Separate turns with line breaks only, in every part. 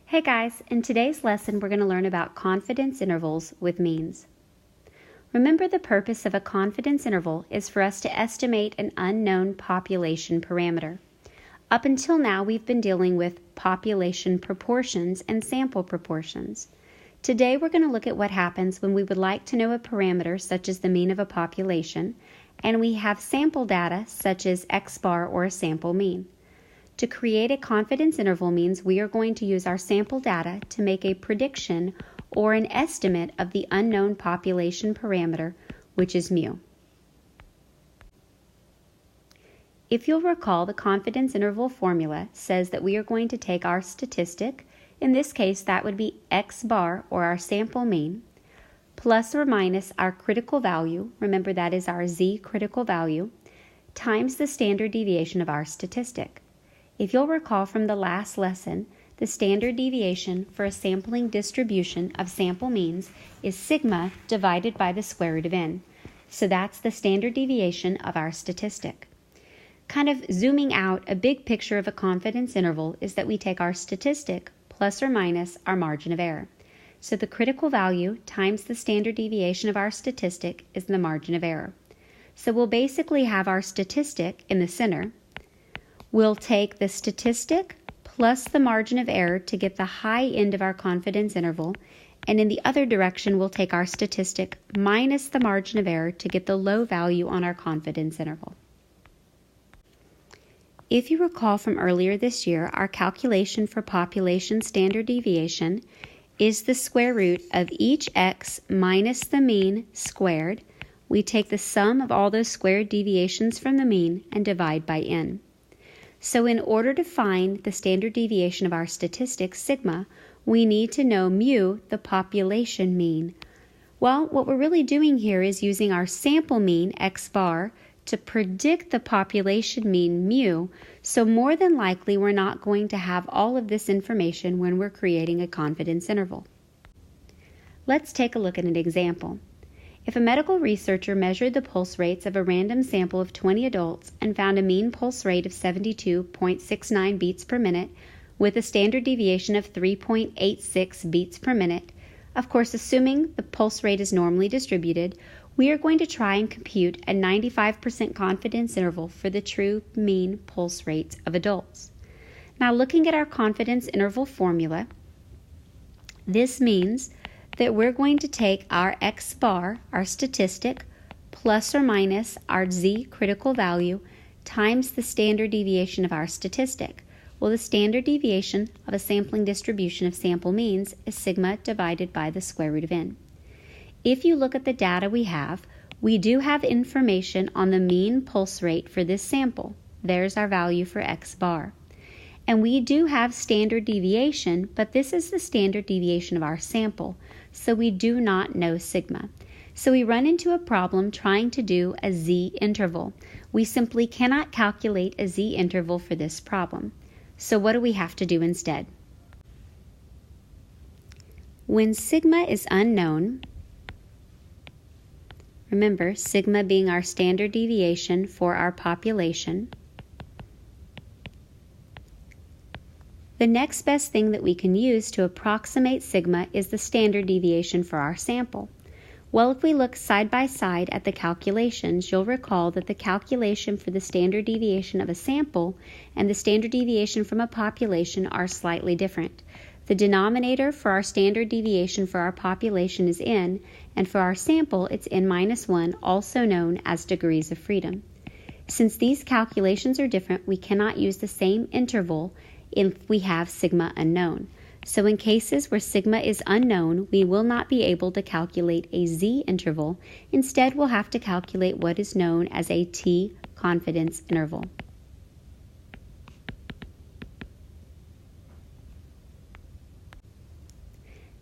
Hey guys, in today's lesson we're going to learn about confidence intervals with means. Remember, the purpose of a confidence interval is for us to estimate an unknown population parameter. Up until now we've been dealing with population proportions and sample proportions. Today we're going to look at what happens when we would like to know a parameter such as the mean of a population, and we have sample data such as X bar or a sample mean. To create a confidence interval means we are going to use our sample data to make a prediction or an estimate of the unknown population parameter, which is mu. If you'll recall, the confidence interval formula says that we are going to take our statistic, in this case that would be X bar or our sample mean, plus or minus our critical value, remember that is our Z critical value, times the standard deviation of our statistic. If you'll recall from the last lesson, the standard deviation for a sampling distribution of sample means is sigma divided by the square root of n. So that's the standard deviation of our statistic. Kind of zooming out, a big picture of a confidence interval is that we take our statistic plus or minus our margin of error. So the critical value times the standard deviation of our statistic is the margin of error. So we'll basically have our statistic in the center. We'll take the statistic plus the margin of error to get the high end of our confidence interval, and in the other direction we'll take our statistic minus the margin of error to get the low value on our confidence interval. If you recall from earlier this year, our calculation for population standard deviation is the square root of each x minus the mean squared. We take the sum of all those squared deviations from the mean and divide by n. So in order to find the standard deviation of our statistic, sigma, we need to know mu, the population mean. Well, what we're really doing here is using our sample mean, X bar, to predict the population mean, mu, so more than likely we're not going to have all of this information when we're creating a confidence interval. Let's take a look at an example. If a medical researcher measured the pulse rates of a random sample of 20 adults and found a mean pulse rate of 72.69 beats per minute with a standard deviation of 3.86 beats per minute, of course assuming the pulse rate is normally distributed, we are going to try and compute a 95% confidence interval for the true mean pulse rates of adults. Now looking at our confidence interval formula, this means that we're going to take our X bar, our statistic, plus or minus our Z critical value times the standard deviation of our statistic. Well, the standard deviation of a sampling distribution of sample means is sigma divided by the square root of n. If you look at the data we do have information on the mean pulse rate for this sample. There's our value for X bar. And we do have standard deviation, but this is the standard deviation of our sample, so we do not know sigma. So we run into a problem trying to do a Z interval. We simply cannot calculate a Z interval for this problem. So what do we have to do instead? When sigma is unknown, remember sigma being our standard deviation for our population, the next best thing that we can use to approximate sigma is the standard deviation for our sample. Well, if we look side by side at the calculations, you'll recall that the calculation for the standard deviation of a sample and the standard deviation from a population are slightly different. The denominator for our standard deviation for our population is n, and for our sample it's n-1, also known as degrees of freedom. Since these calculations are different, we cannot use the same interval if we have sigma unknown. So in cases where sigma is unknown, we will not be able to calculate a Z interval. Instead, we'll have to calculate what is known as a T confidence interval.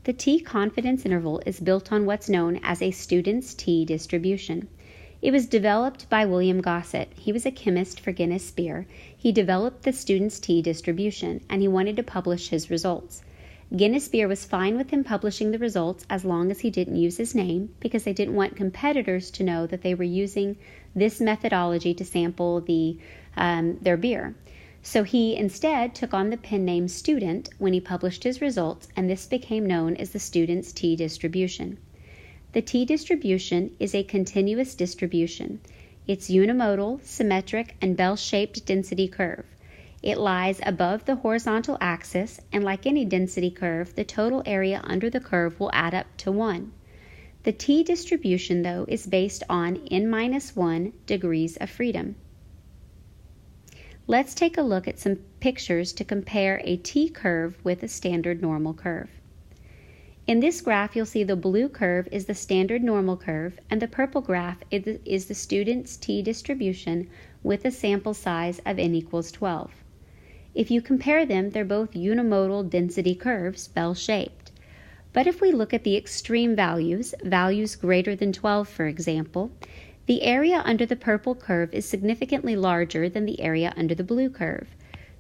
The T confidence interval is built on what's known as a student's T distribution. It was developed by William Gossett. He was a chemist for Guinness Beer. He developed the student's T distribution, and he wanted to publish his results. Guinness Beer was fine with him publishing the results as long as he didn't use his name, because they didn't want competitors to know that they were using this methodology to sample their beer. So he instead took on the pen name student when he published his results, and this became known as the student's t-distribution. The t-distribution is a continuous distribution. It's unimodal, symmetric, and bell-shaped density curve. It lies above the horizontal axis, and like any density curve, the total area under the curve will add up to 1. The t-distribution, though, is based on n-1 degrees of freedom. Let's take a look at some pictures to compare a t-curve with a standard normal curve. In this graph, you'll see the blue curve is the standard normal curve, and the purple graph is the student's t-distribution with a sample size of n equals 12. If you compare them, they're both unimodal density curves, bell-shaped. But if we look at the extreme values, values greater than 12 for example, the area under the purple curve is significantly larger than the area under the blue curve.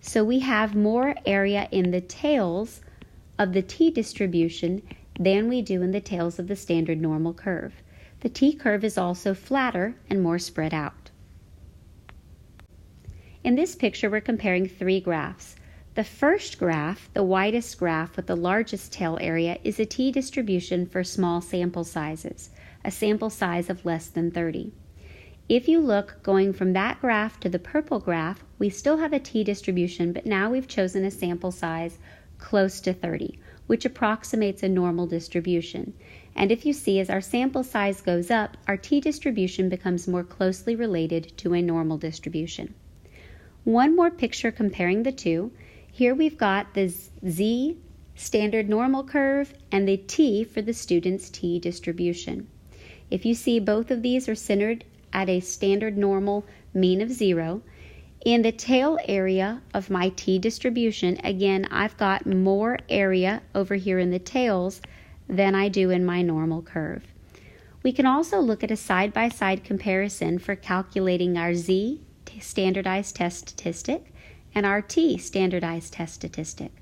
So we have more area in the tails of the t-distribution than we do in the tails of the standard normal curve. The t-curve is also flatter and more spread out. In this picture, we're comparing 3 graphs. The first graph, the widest graph with the largest tail area, is a t-distribution for small sample sizes, a sample size of less than 30. If you look going from that graph to the purple graph, we still have a t-distribution, but now we've chosen a sample size close to 30, which approximates a normal distribution. And if you see, as our sample size goes up, our t-distribution becomes more closely related to a normal distribution. One more picture comparing the two. Here we've got the z standard normal curve and the t for the student's t-distribution. If you see, both of these are centered at a standard normal mean of 0. In the tail area of my t-distribution, again, I've got more area over here in the tails than I do in my normal curve. We can also look at a side-by-side comparison for calculating our z standardized test statistic and our t standardized test statistic.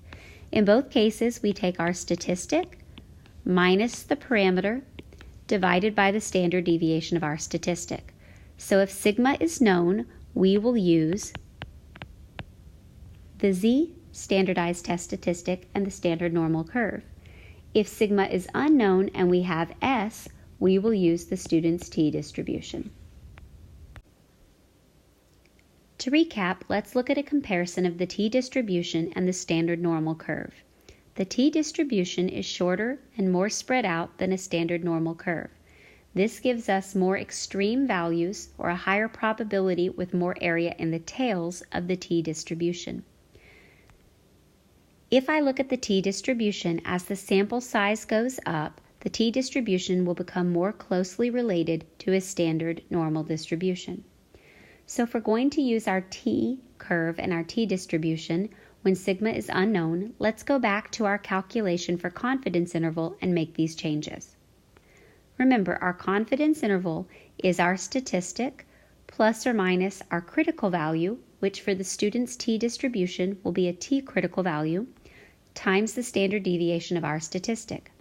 In both cases, we take our statistic minus the parameter divided by the standard deviation of our statistic. So if sigma is known, we will use the z standardized test statistic and the standard normal curve. If sigma is unknown and we have s, we will use the student's t-distribution. To recap, let's look at a comparison of the t-distribution and the standard normal curve. The t-distribution is shorter and more spread out than a standard normal curve. This gives us more extreme values, or a higher probability with more area in the tails of the t-distribution. If I look at the t-distribution, as the sample size goes up, the t-distribution will become more closely related to a standard normal distribution. So if we're going to use our t-curve and our t-distribution when sigma is unknown, let's go back to our calculation for confidence interval and make these changes. Remember, our confidence interval is our statistic plus or minus our critical value, which for the student's t-distribution will be a t-critical value, times the standard deviation of our statistic.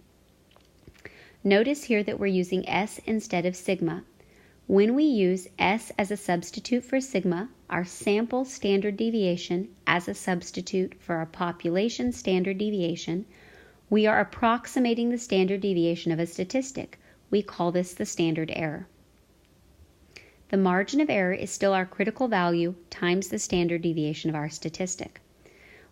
Notice here that we're using s instead of sigma. When we use s as a substitute for sigma, our sample standard deviation as a substitute for our population standard deviation, we are approximating the standard deviation of a statistic. We call this the standard error. The margin of error is still our critical value times the standard deviation of our statistic.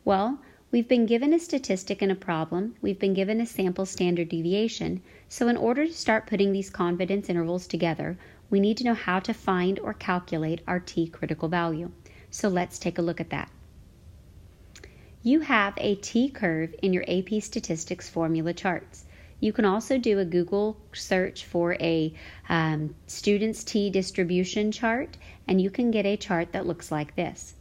Well, we've been given a statistic in a problem, we've been given a sample standard deviation, so in order to start putting these confidence intervals together, we need to know how to find or calculate our t-critical value. So let's take a look at that. You have a t-curve in your AP Statistics formula charts. You can also do a Google search for a student's t-distribution chart, and you can get a chart that looks like this.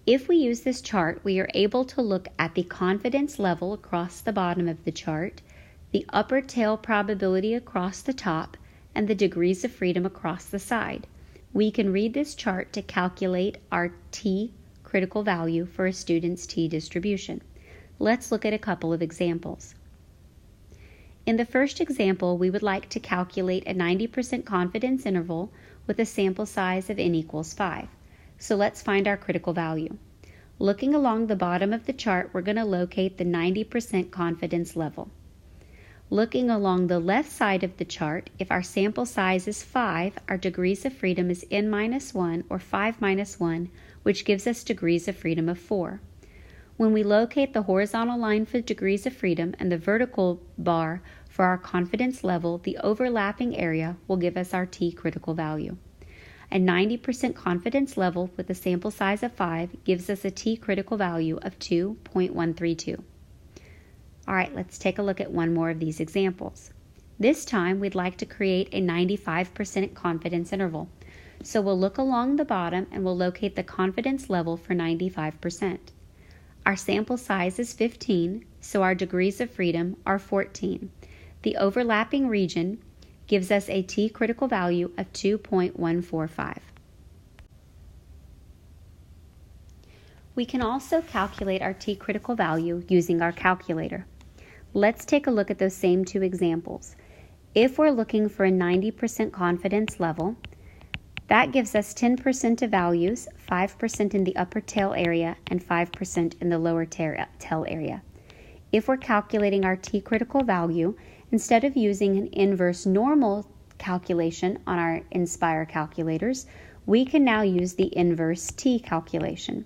If we use this chart, we are able to look at the confidence level across the bottom of the chart, the upper tail probability across the top, and the degrees of freedom across the side. We can read this chart to calculate our t-critical value for a student's t-distribution. Let's look at a couple of examples. In the first example, we would like to calculate a 90% confidence interval with a sample size of n equals 5. So let's find our critical value. Looking along the bottom of the chart, we're going to locate the 90% confidence level. Looking along the left side of the chart, if our sample size is 5, our degrees of freedom is n-1 or 5-1, which gives us degrees of freedom of 4. When we locate the horizontal line for degrees of freedom and the vertical bar for our confidence level, the overlapping area will give us our T critical value. A 90% confidence level with a sample size of 5 gives us a T critical value of 2.132. All right, let's take a look at one more of these examples. This time, we'd like to create a 95% confidence interval. So we'll look along the bottom and we'll locate the confidence level for 95%. Our sample size is 15, so our degrees of freedom are 14. The overlapping region gives us a T critical value of 2.145. We can also calculate our T critical value using our calculator. Let's take a look at those same two examples. If we're looking for a 90% confidence level, that gives us 10% of values, 5% in the upper tail area and 5% in the lower tail area. If we're calculating our T critical value, instead of using an inverse normal calculation on our Inspire calculators, we can now use the inverse T calculation.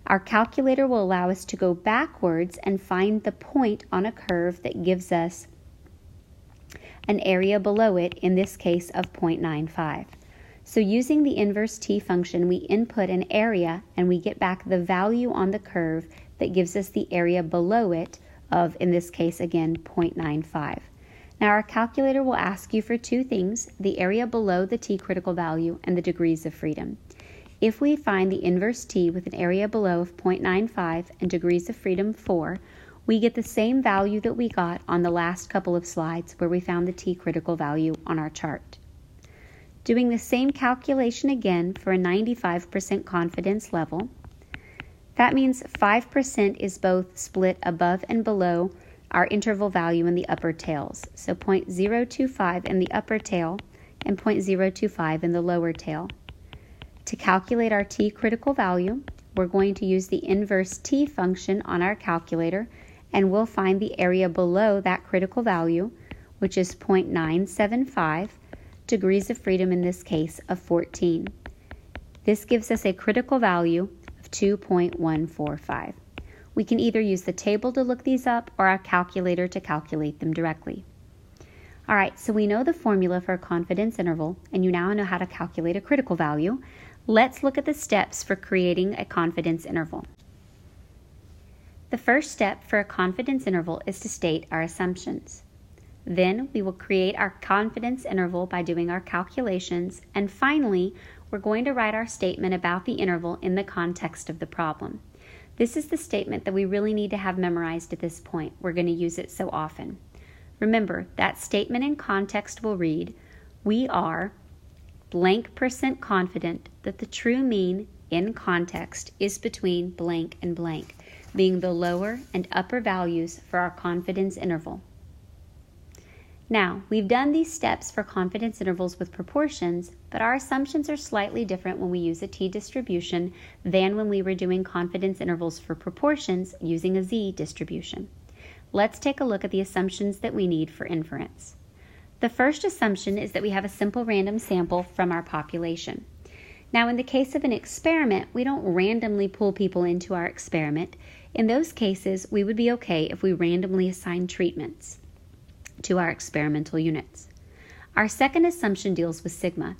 Our calculator will allow us to go backwards and find the point on a curve that gives us an area below it, in this case of 0.95. So using the inverse T function, we input an area and we get back the value on the curve that gives us the area below it of, in this case again, 0.95. Now our calculator will ask you for two things: the area below the T critical value and the degrees of freedom. If we find the inverse T with an area below of 0.95 and degrees of freedom 4, we get the same value that we got on the last couple of slides where we found the T critical value on our chart. Doing the same calculation again for a 95% confidence level, that means 5% is both split above and below our interval value in the upper tails. So 0.025 in the upper tail and 0.025 in the lower tail. To calculate our T critical value, we're going to use the inverse T function on our calculator, and we'll find the area below that critical value, which is 0.975, degrees of freedom in this case of 14. This gives us a critical value of 2.145. We can either use the table to look these up or our calculator to calculate them directly. All right, so we know the formula for a confidence interval, and you now know how to calculate a critical value. Let's look at the steps for creating a confidence interval. The first step for a confidence interval is to state our assumptions. Then we will create our confidence interval by doing our calculations, and finally, we're going to write our statement about the interval in the context of the problem. This is the statement that we really need to have memorized at this point. We're going to use it so often. Remember, that statement in context will read, "We are blank % confident that the true mean in context is between blank and blank," being the lower and upper values for our confidence interval. Now, we've done these steps for confidence intervals with proportions, but our assumptions are slightly different when we use a t-distribution than when we were doing confidence intervals for proportions using a z-distribution. Let's take a look at the assumptions that we need for inference. The first assumption is that we have a simple random sample from our population. Now, in the case of an experiment, we don't randomly pull people into our experiment. In those cases, we would be okay if we randomly assign treatments to our experimental units. Our second assumption deals with sigma.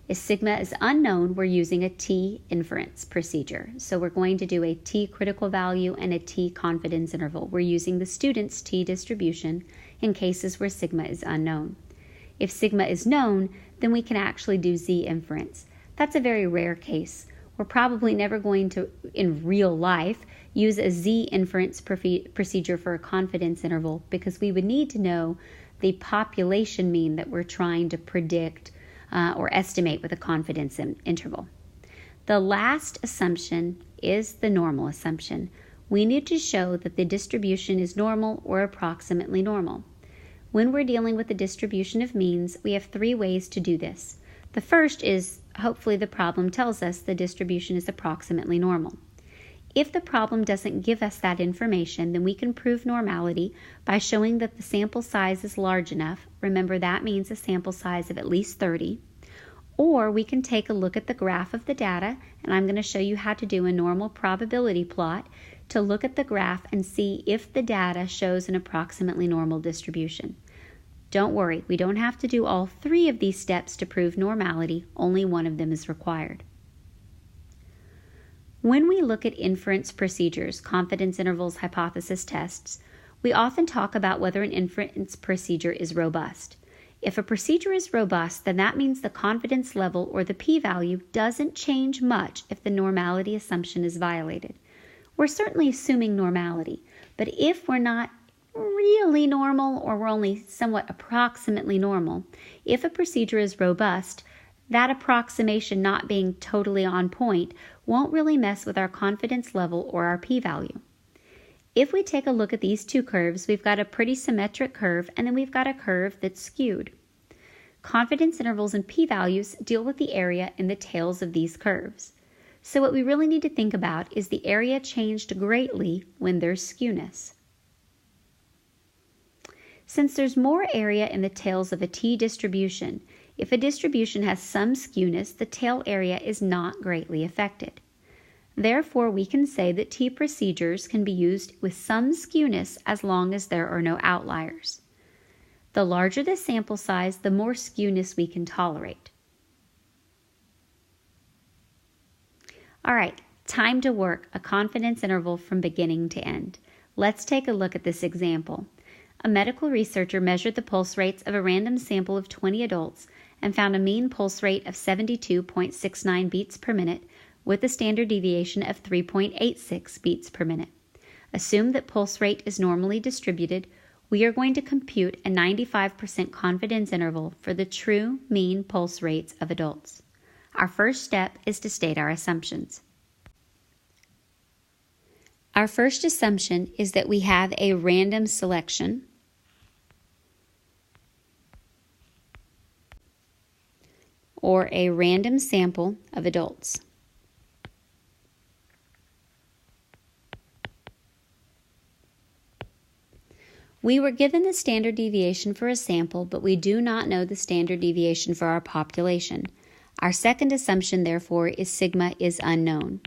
If sigma is unknown, we're using a t-inference procedure. So we're going to do a t-critical value and a t-confidence interval. We're using the student's t-distribution in cases where sigma is unknown. If sigma is known, then we can actually do z-inference. That's a very rare case. We're probably never going to, in real life, use a z-inference procedure for a confidence interval because we would need to know the population mean that we're trying to predict or estimate with a confidence interval. The last assumption is the normal assumption. We need to show that the distribution is normal or approximately normal. When we're dealing with the distribution of means, we have three ways to do this. The first is, hopefully the problem tells us the distribution is approximately normal. If the problem doesn't give us that information, then we can prove normality by showing that the sample size is large enough. Remember, that means a sample size of at least 30. Or we can take a look at the graph of the data, and I'm going to show you how to do a normal probability plot to look at the graph and see if the data shows an approximately normal distribution. Don't worry, we don't have to do all 3 of these steps to prove normality, only one of them is required. When we look at inference procedures, confidence intervals, hypothesis tests, we often talk about whether an inference procedure is robust. If a procedure is robust, then that means the confidence level or the p-value doesn't change much if the normality assumption is violated. We're certainly assuming normality, but if we're not really normal or we're only somewhat approximately normal, if a procedure is robust, that approximation not being totally on point won't really mess with our confidence level or our p-value. If we take a look at these 2 curves, we've got a pretty symmetric curve, and then we've got a curve that's skewed. Confidence intervals and p-values deal with the area in the tails of these curves. So what we really need to think about is the area changed greatly when there's skewness. Since there's more area in the tails of a t-distribution, if a distribution has some skewness, the tail area is not greatly affected. Therefore, we can say that t-procedures can be used with some skewness as long as there are no outliers. The larger the sample size, the more skewness we can tolerate. All right, time to work a confidence interval from beginning to end. Let's take a look at this example. A medical researcher measured the pulse rates of a random sample of 20 adults and found a mean pulse rate of 72.69 beats per minute with a standard deviation of 3.86 beats per minute. Assume that pulse rate is normally distributed. We are going to compute a 95% confidence interval for the true mean pulse rates of adults. Our first step is to state our assumptions. Our first assumption is that we have a random selection or a random sample of adults. We were given the standard deviation for a sample, but we do not know the standard deviation for our population. Our second assumption, therefore, is sigma is unknown.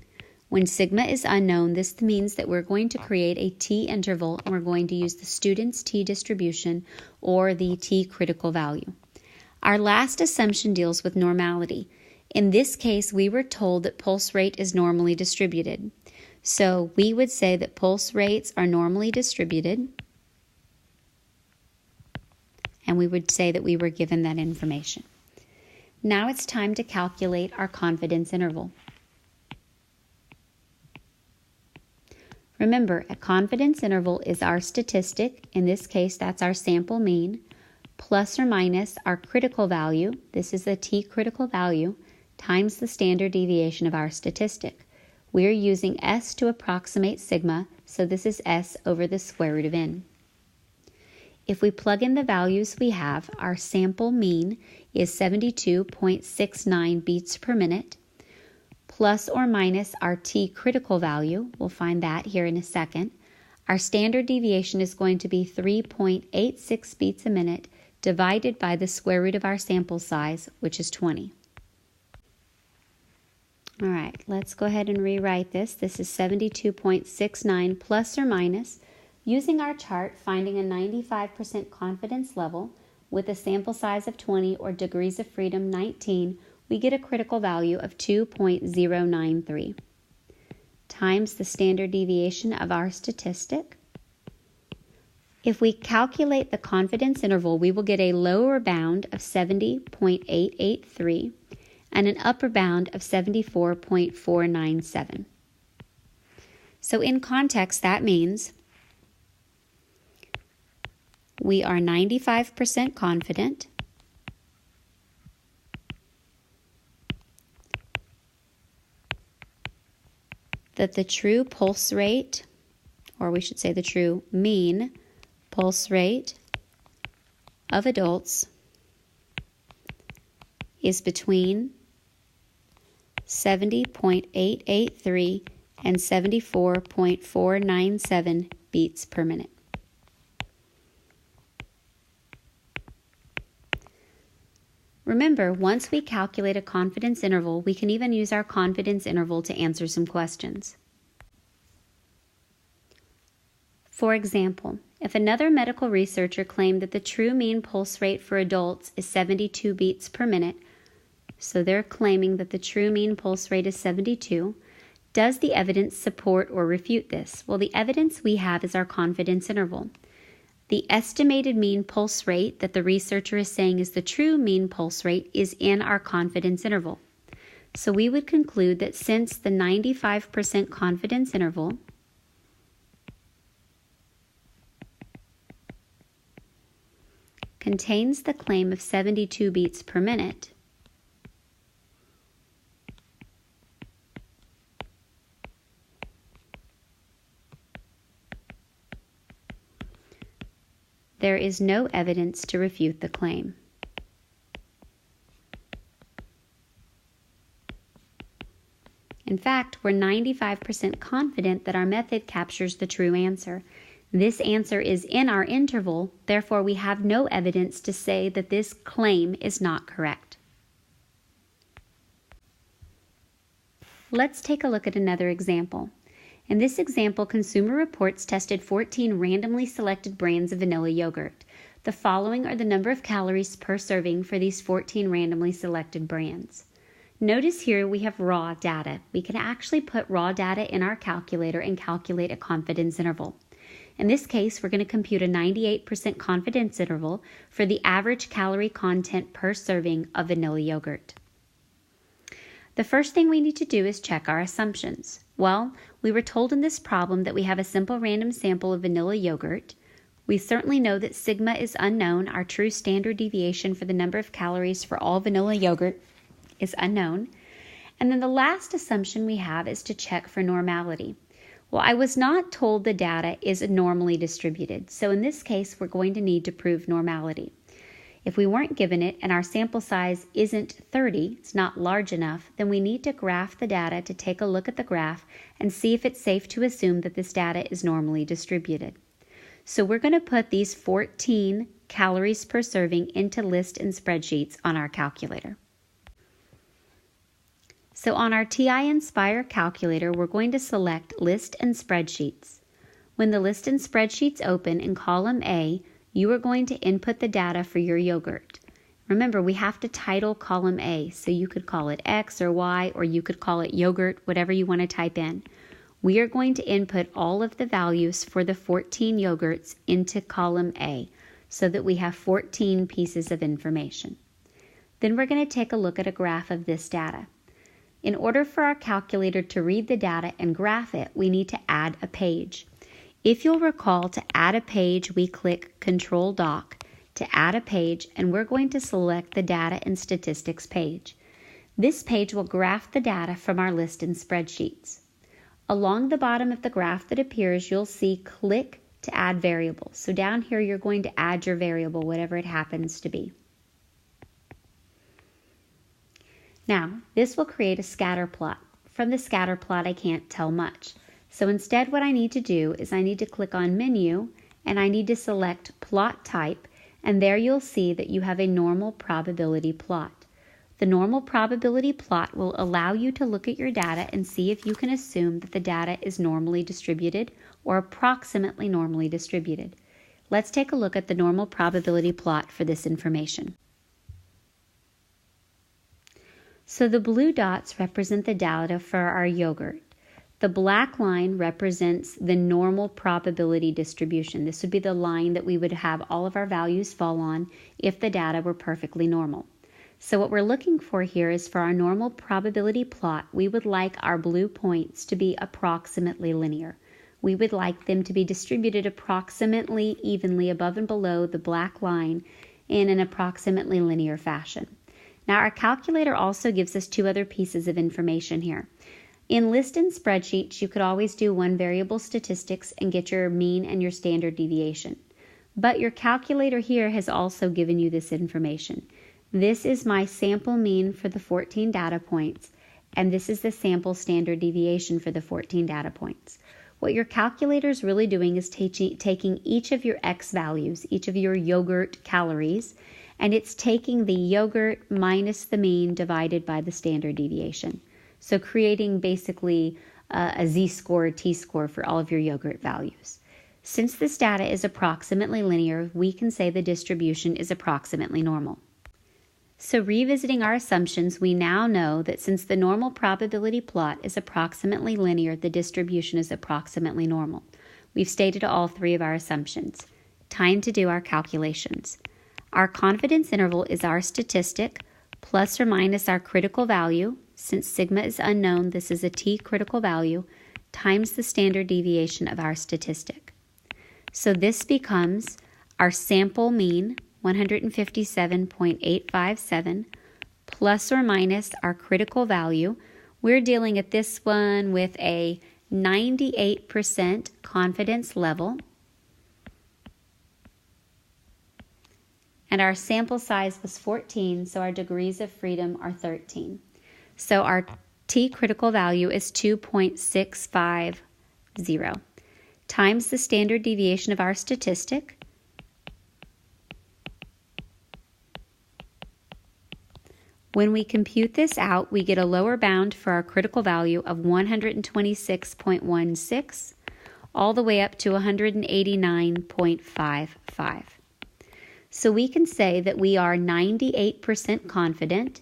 When sigma is unknown, this means that we're going to create a t-interval and we're going to use the student's t-distribution or the t-critical value. Our last assumption deals with normality. In this case, we were told that pulse rate is normally distributed. So we would say that pulse rates are normally distributed, and we would say that we were given that information. Now it's time to calculate our confidence interval. Remember, a confidence interval is our statistic, in this case that's our sample mean, plus or minus our critical value, this is the t-critical value, times the standard deviation of our statistic. We're using s to approximate sigma, so this is s over the square root of n. If we plug in the values we have, our sample mean is 72.69 beats per minute, plus or minus our t-critical value, we'll find that here in a second. Our standard deviation is going to be 3.86 beats a minute divided by the square root of our sample size, which is 20. All right, let's go ahead and rewrite this. This is 72.69 plus or minus, using our chart, finding a 95% confidence level with a sample size of 20 or degrees of freedom 19, we get a critical value of 2.093 times the standard deviation of our statistic. If we calculate the confidence interval, we will get a lower bound of 70.883 and an upper bound of 74.497. So in context, that means we are 95% confident that the true pulse rate, or we should say the true mean pulse rate of adults is between 70.883 and 74.497 beats per minute. Remember, once we calculate a confidence interval, we can even use our confidence interval to answer some questions. For example, if another medical researcher claimed that the true mean pulse rate for adults is 72 beats per minute, so they're claiming that the true mean pulse rate is 72, does the evidence support or refute this? Well, the evidence we have is our confidence interval. The estimated mean pulse rate that the researcher is saying is the true mean pulse rate is in our confidence interval. So we would conclude that since the 95% confidence interval contains the claim of 72 beats per minute, there is no evidence to refute the claim. In fact, we're 95% confident that our method captures the true answer. This answer is in our interval, therefore we have no evidence to say that this claim is not correct. Let's take a look at another example. In this example, Consumer Reports tested 14 randomly selected brands of vanilla yogurt. The following are the number of calories per serving for these 14 randomly selected brands. Notice here we have raw data. We can actually put raw data in our calculator and calculate a confidence interval. In this case, we're going to compute a 98% confidence interval for the average calorie content per serving of vanilla yogurt. The first thing we need to do is check our assumptions. Well, we were told in this problem that we have a simple random sample of vanilla yogurt. We certainly know that sigma is unknown. Our true standard deviation for the number of calories for all vanilla yogurt is unknown. And then the last assumption we have is to check for normality. Well, I was not told the data is normally distributed. So in this case, we're going to need to prove normality. If we weren't given it and our sample size isn't 30, it's not large enough, then we need to graph the data to take a look at the graph and see if it's safe to assume that this data is normally distributed. So we're going to put these 14 calories per serving into list and spreadsheets on our calculator. So on our TI Nspire calculator, we're going to select List and Spreadsheets. When the List and Spreadsheets open in column A, you are going to input the data for your yogurt. Remember, we have to title column A, so you could call it X or Y, or you could call it yogurt, whatever you want to type in. We are going to input all of the values for the 14 yogurts into column A, so that we have 14 pieces of information. Then we're going to take a look at a graph of this data. In order for our calculator to read the data and graph it, we need to add a page. If you'll recall, to add a page, we click Control Dock to add a page, and we're going to select the Data and Statistics page. This page will graph the data from our list and spreadsheets. Along the bottom of the graph that appears, you'll see Click to add variable. So down here, you're going to add your variable, whatever it happens to be. Now, this will create a scatter plot. From the scatter plot, I can't tell much. So instead, what I need to do is I need to click on Menu, and I need to select Plot Type, and there you'll see that you have a normal probability plot. The normal probability plot will allow you to look at your data and see if you can assume that the data is normally distributed or approximately normally distributed. Let's take a look at the normal probability plot for this information. So the blue dots represent the data for our yogurt. The black line represents the normal probability distribution. This would be the line that we would have all of our values fall on if the data were perfectly normal. So what we're looking for here is for our normal probability plot, we would like our blue points to be approximately linear. We would like them to be distributed approximately evenly above and below the black line in an approximately linear fashion. Now our calculator also gives us two other pieces of information here. In list and spreadsheets, you could always do one variable statistics and get your mean and your standard deviation. But your calculator here has also given you this information. This is my sample mean for the 14 data points, and this is the sample standard deviation for the 14 data points. What your calculator is really doing is taking each of your X values, each of your yogurt calories, and it's taking the yogurt minus the mean divided by the standard deviation. So creating basically a z-score, t-score for all of your yogurt values. Since this data is approximately linear, we can say the distribution is approximately normal. So revisiting our assumptions, we now know that since the normal probability plot is approximately linear, the distribution is approximately normal. We've stated all three of our assumptions. Time to do our calculations. Our confidence interval is our statistic, plus or minus our critical value. Since sigma is unknown, this is a t critical value, times the standard deviation of our statistic. So this becomes our sample mean, 157.857, plus or minus our critical value. We're dealing at this one with a 98% confidence level. And our sample size was 14, so our degrees of freedom are 13. So our t critical value is 2.650 times the standard deviation of our statistic. When we compute this out, we get a lower bound for our critical value of 126.16 all the way up to 189.55. So we can say that we are 98% confident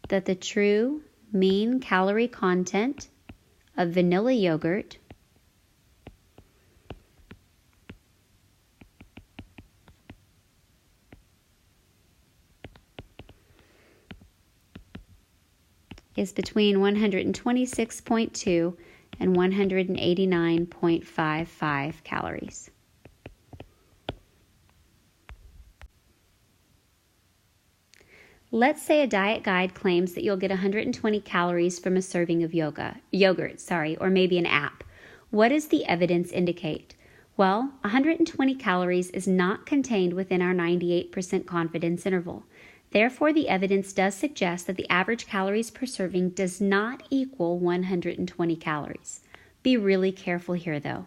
that the true mean calorie content of vanilla yogurt is between 126.2 and 189.55 calories. Let's say a diet guide claims that you'll get 120 calories from a serving of yogurt, or maybe an app. What does the evidence indicate? Well, 120 calories is not contained within our 98% confidence interval. Therefore, the evidence does suggest that the average calories per serving does not equal 120 calories. Be really careful here, though.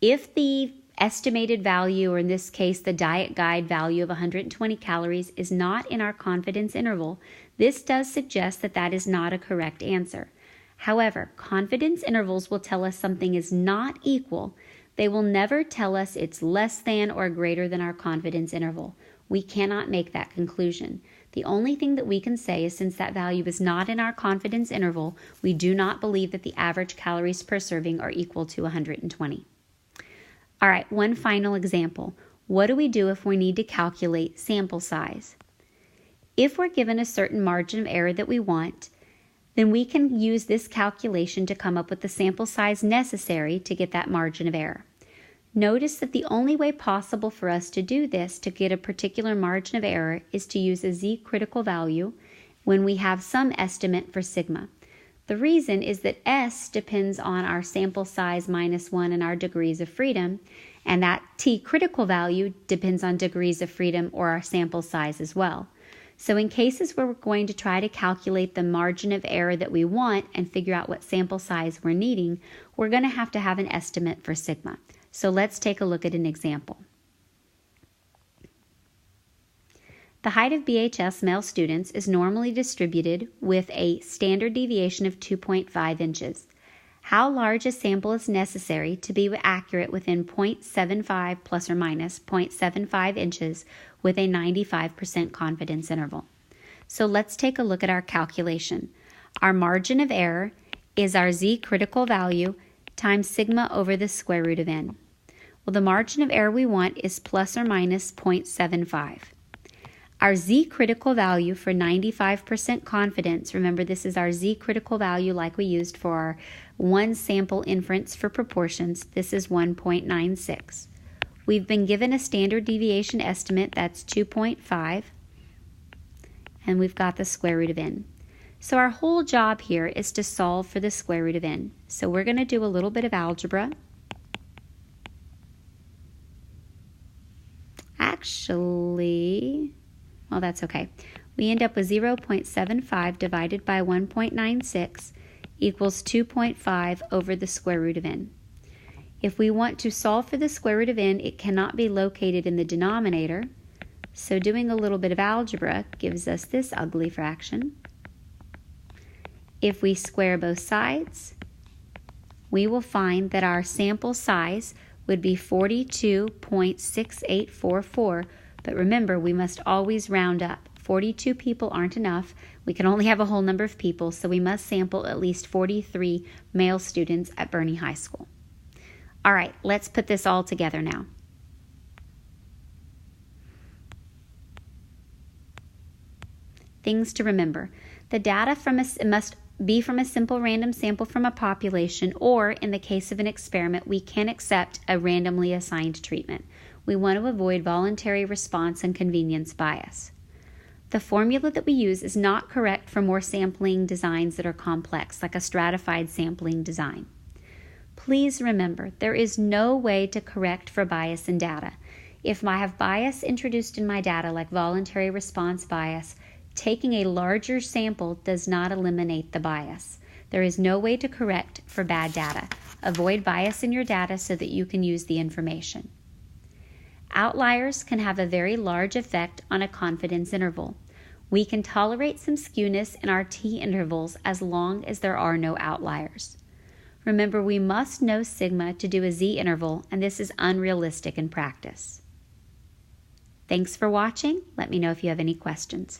If the estimated value, or in this case, the diet guide value of 120 calories is not in our confidence interval, this does suggest that that is not a correct answer. However, confidence intervals will tell us something is not equal. They will never tell us it's less than or greater than our confidence interval. We cannot make that conclusion. The only thing that we can say is since that value is not in our confidence interval, we do not believe that the average calories per serving are equal to 120. All right, one final example. What do we do if we need to calculate sample size? If we're given a certain margin of error that we want, then we can use this calculation to come up with the sample size necessary to get that margin of error. Notice that the only way possible for us to do this, to get a particular margin of error, is to use a z-critical value when we have some estimate for sigma. The reason is that S depends on our sample size minus 1 and our degrees of freedom, and that t-critical value depends on degrees of freedom or our sample size as well. So in cases where we're going to try to calculate the margin of error that we want and figure out what sample size we're needing, we're going to have an estimate for sigma. So let's take a look at an example. The height of BHS male students is normally distributed with a standard deviation of 2.5 inches. How large a sample is necessary to be accurate within 0.75 plus or minus 0.75 inches with a 95% confidence interval? So let's take a look at our calculation. Our margin of error is our z-critical value times sigma over the square root of n. Well, the margin of error we want is plus or minus 0.75. Our z-critical value for 95% confidence, remember this is our z-critical value like we used for our one sample inference for proportions, this is 1.96. We've been given a standard deviation estimate, that's 2.5, and we've got the square root of n. So our whole job here is to solve for the square root of n. So we're going to do a little bit of algebra. actually, well, that's okay. We end up with 0.75 divided by 1.96 equals 2.5 over the square root of n. If we want to solve for the square root of n, it cannot be located in the denominator. So doing a little bit of algebra gives us this ugly fraction. If we square both sides, we will find that our sample size would be 42.6844, but remember, we must always round up. 42 people aren't enough. We can only have a whole number of people, so we must sample at least 43 male students at Boerne High School. All right, let's put this all together now. Things to remember. The data must be from a simple random sample from a population, or in the case of an experiment, we can accept a randomly assigned treatment. We want to avoid voluntary response and convenience bias. The formula that we use is not correct for more sampling designs that are complex, like a stratified sampling design. Please remember, there is no way to correct for bias in data. If I have bias introduced in my data, like voluntary response bias, taking a larger sample does not eliminate the bias. There is no way to correct for bad data. Avoid bias in your data so that you can use the information. Outliers can have a very large effect on a confidence interval. We can tolerate some skewness in our t-intervals as long as there are no outliers. Remember, we must know sigma to do a z-interval, and this is unrealistic in practice. Thanks for watching. Let me know if you have any questions.